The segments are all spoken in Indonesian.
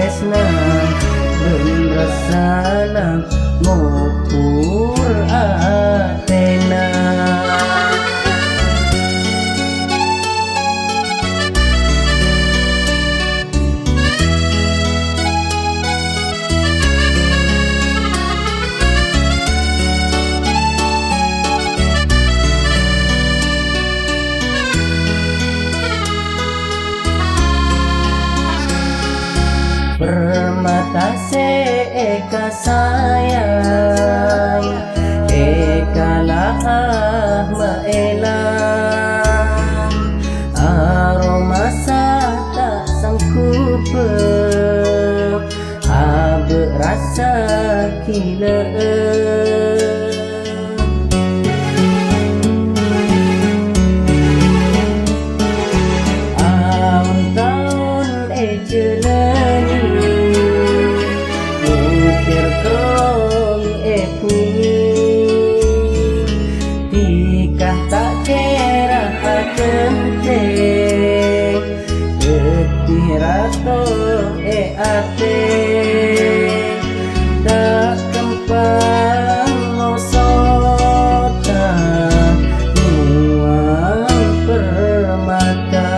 tresna berasana ngukur atena. Permata eka sayang eka lahah maelang aroma tak sangkup abe rasa kila. Rato ate tak kempang ngosota nuang permata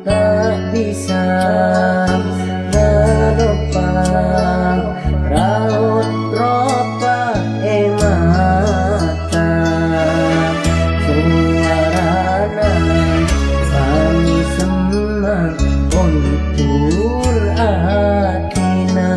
tak bisa nalopang raut ropa mata suarana kami semak kontur atina.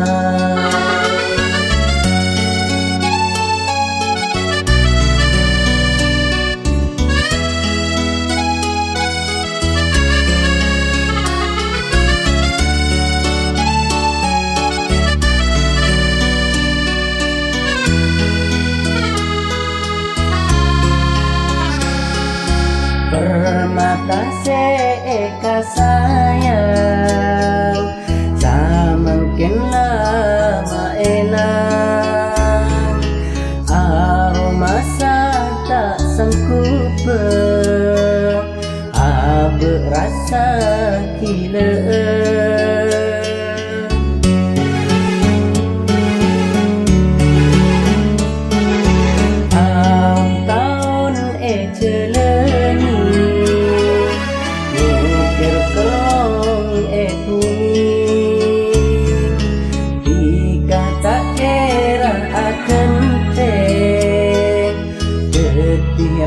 Permata eka sayang samakin lama elang aroma tak sangkup abe rasa kila.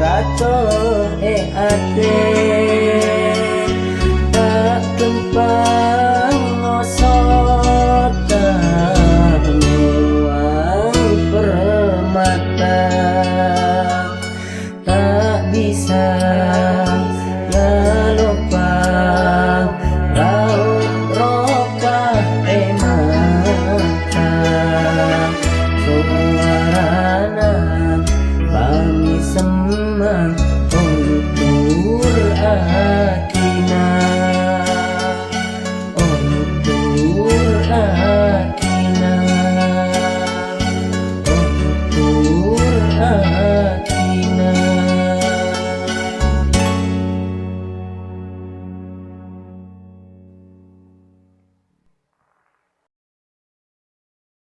Rato ate tak kempang ngosota nuang permata tak bisa